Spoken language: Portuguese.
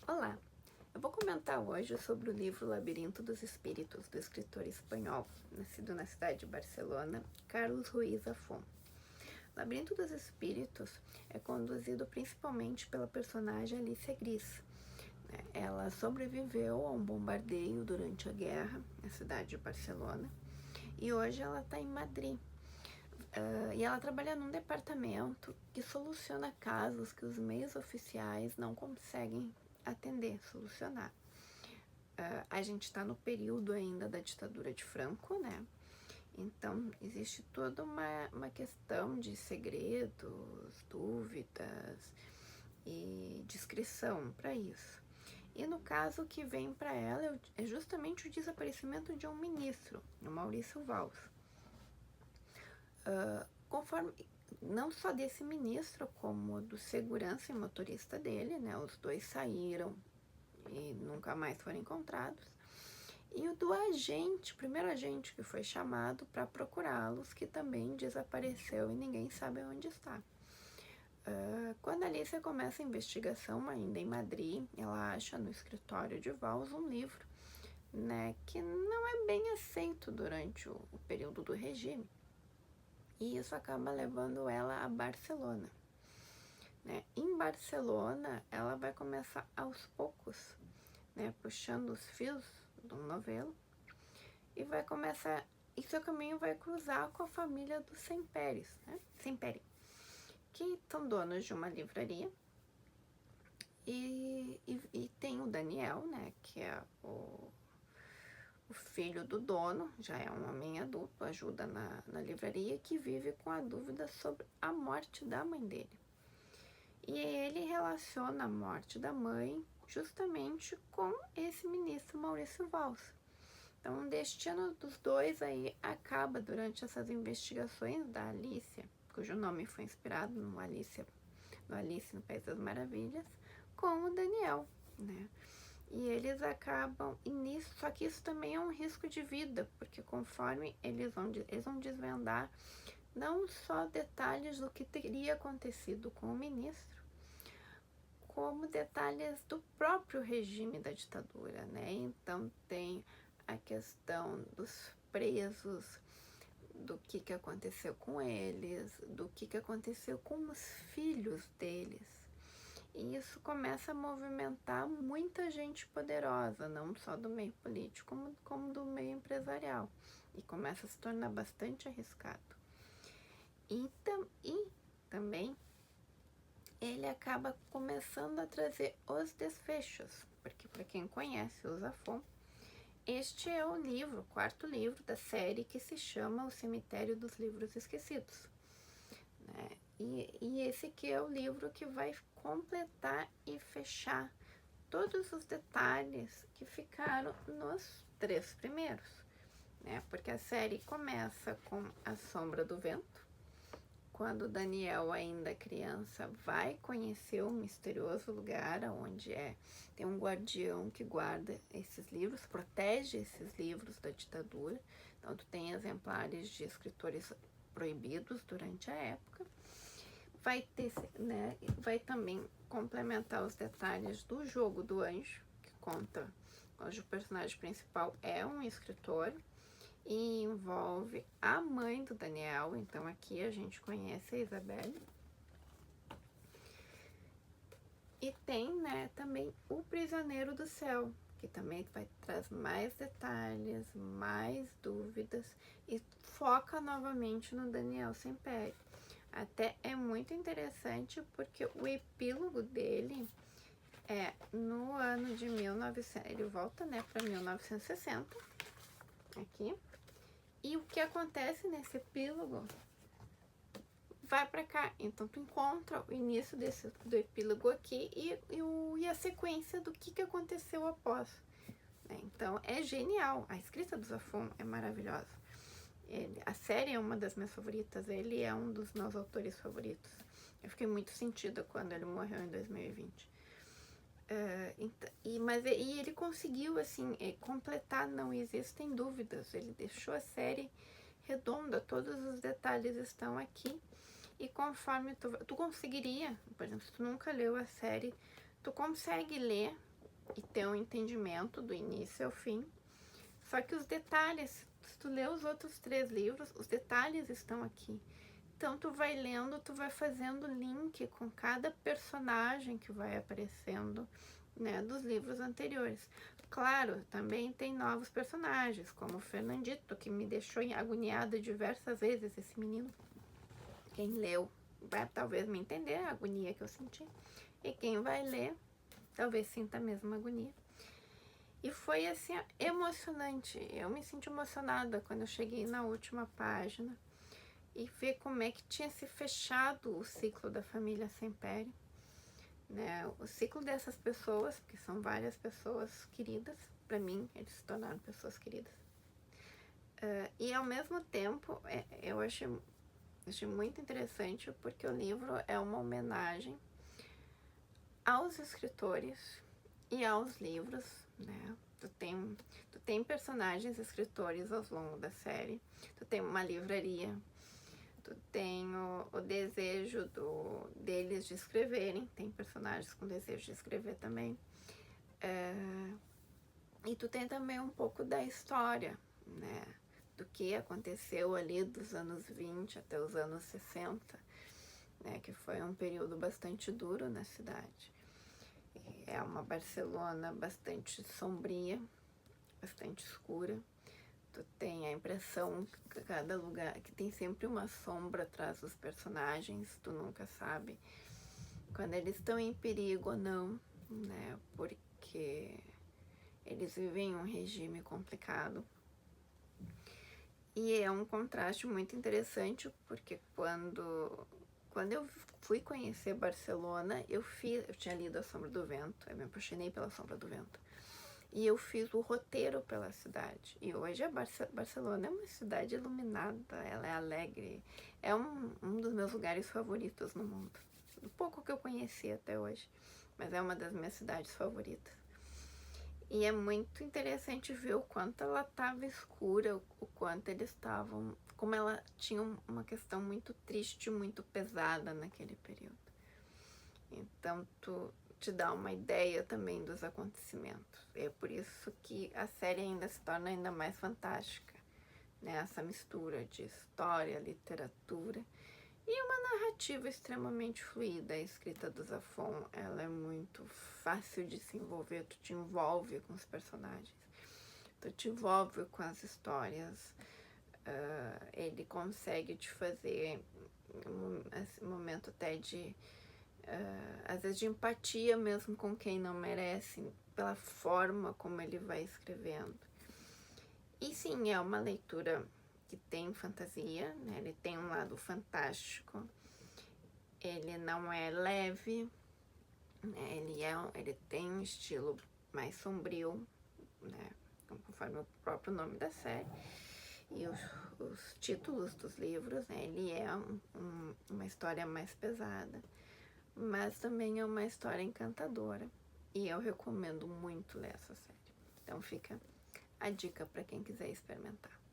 Olá, eu vou comentar hoje sobre o livro Labirinto dos Espíritos, do escritor espanhol, nascido na cidade de Barcelona, Carlos Ruiz Zafón. Labirinto dos Espíritos é conduzido principalmente pela personagem Alicia Gris. Ela sobreviveu a um bombardeio durante a guerra na cidade de Barcelona e hoje ela está em Madrid. E ela trabalha num departamento que soluciona casos que os meios oficiais não conseguem atender, solucionar. A gente está no período ainda da ditadura de Franco, né? Então, existe toda uma questão de segredos, dúvidas e discrição para isso. E no caso que vem para ela é justamente o desaparecimento de um ministro, o Maurício Valls. Conforme não só desse ministro, como do segurança e motorista dele, né? Os dois saíram e nunca mais foram encontrados. E o do agente, o primeiro agente que foi chamado para procurá-los, que também desapareceu e ninguém sabe onde está. Quando a Alicia começa a investigação ainda em Madrid, ela acha no escritório de Valls um livro, né, que não é bem aceito durante o período do regime. E isso acaba levando ela a Barcelona. Né? Em Barcelona, ela vai começar aos poucos, né, puxando os fios do novelo, e vai começar, e seu caminho vai cruzar com a família dos Semperi, né? Semperi, que são donos de uma livraria, e tem o Daniel, né, que é o filho do dono, já é um homem adulto, ajuda na livraria, que vive com a dúvida sobre a morte da mãe dele. E ele relaciona a morte da mãe justamente com esse ministro Maurício Valls. Então, o destino dos dois aí acaba durante essas investigações da Alicia, cujo nome foi inspirado no Alice no País das Maravilhas, com o Daniel, né? E eles acabam, e nisso, só que isso também é um risco de vida, porque conforme eles vão desvendar não só detalhes do que teria acontecido com o ministro, como detalhes do próprio regime da ditadura, né? Então tem a questão dos presos, do que aconteceu com eles, do que aconteceu com os filhos deles. E isso começa a movimentar muita gente poderosa, não só do meio político, como do meio empresarial. E começa a se tornar bastante arriscado. E também ele acaba começando a trazer os desfechos, porque para quem conhece o Zafón, este é o quarto livro da série que se chama O Cemitério dos Livros Esquecidos, né? E esse aqui é o livro que vai completar e fechar todos os detalhes que ficaram nos três primeiros, né? Porque a série começa com A Sombra do Vento, quando Daniel, ainda criança, vai conhecer um misterioso lugar onde tem um guardião que guarda esses livros, protege esses livros da ditadura. Então, tu tem exemplares de escritores proibidos durante a época. Vai ter, né, vai também complementar os detalhes do Jogo do Anjo, que conta, onde o personagem principal é um escritor, e envolve a mãe do Daniel. Então aqui a gente conhece a Isabelle. E tem, né, também O Prisioneiro do Céu, que também vai trazer mais detalhes, mais dúvidas, e foca novamente no Daniel Semperi. Até é muito interessante porque o epílogo dele é no ano de 1900, ele volta, né, para 1960, aqui. E o que acontece nesse epílogo vai para cá. Então, tu encontra o início do epílogo aqui e a sequência do que aconteceu após. Então, é genial. A escrita do Zafón é maravilhosa. A série é uma das minhas favoritas. Ele é um dos meus autores favoritos. Eu fiquei muito sentida quando ele morreu em 2020. Mas ele conseguiu, assim, completar, não existem dúvidas. Ele deixou a série redonda, todos os detalhes estão aqui. E conforme tu conseguiria, por exemplo, se tu nunca leu a série, tu consegue ler e ter um entendimento do início ao fim. Só que os detalhes, se tu lê os outros 3 livros, os detalhes estão aqui. Então tu vai lendo, tu vai fazendo link com cada personagem que vai aparecendo, né, dos livros anteriores. Claro, também tem novos personagens, como o Fernandito, que me deixou agoniada diversas vezes, esse menino. Quem leu vai talvez me entender a agonia que eu senti. E quem vai ler, talvez sinta a mesma agonia. E foi assim, emocionante. Eu me senti emocionada quando eu cheguei na última página e ver como é que tinha se fechado o ciclo da família Semperi, né? O ciclo dessas pessoas, porque são várias pessoas queridas, para mim, eles se tornaram pessoas queridas. E ao mesmo tempo, eu achei muito interessante, porque o livro é uma homenagem aos escritores e aos livros, né? Tu tem personagens escritores ao longo da série, tu tem uma livraria, tu tem o desejo deles de escreverem, tem personagens com desejo de escrever também, e tu tem também um pouco da história, né? Do que aconteceu ali dos anos 20 até os anos 60, né? Que foi um período bastante duro na cidade. É uma Barcelona bastante sombria, bastante escura. Tu tem a impressão que cada lugar, que tem sempre uma sombra atrás dos personagens, tu nunca sabe quando eles estão em perigo ou não, né? Porque eles vivem um regime complicado. E é um contraste muito interessante, porque quando eu fui conhecer Barcelona, eu tinha lido A Sombra do Vento, eu me apaixonei pela Sombra do Vento. E eu fiz o roteiro pela cidade. E hoje a Barcelona é uma cidade iluminada, ela é alegre. É um dos meus lugares favoritos no mundo. Do pouco que eu conheci até hoje, mas é uma das minhas cidades favoritas. E é muito interessante ver o quanto ela estava escura, o quanto eles estavam... Como ela tinha uma questão muito triste, muito pesada naquele período. Então, tu te dá uma ideia também dos acontecimentos. É por isso que a série ainda se torna ainda mais fantástica, né? Essa mistura de história, literatura e uma narrativa extremamente fluida. A escrita do Zafón, ela é muito fácil de se envolver, tu te envolve com os personagens, tu te envolve com as histórias. Ele consegue te fazer esse momento até de às vezes de empatia mesmo com quem não merece, pela forma como ele vai escrevendo. E sim, é uma leitura que tem fantasia, né? Ele tem um lado fantástico, ele não é leve, né? Ele tem um estilo mais sombrio, né? Conforme o próprio nome da série e os títulos dos livros, né? Ele é uma história mais pesada, mas também é uma história encantadora, e eu recomendo muito ler essa série. Então fica a dica para quem quiser experimentar.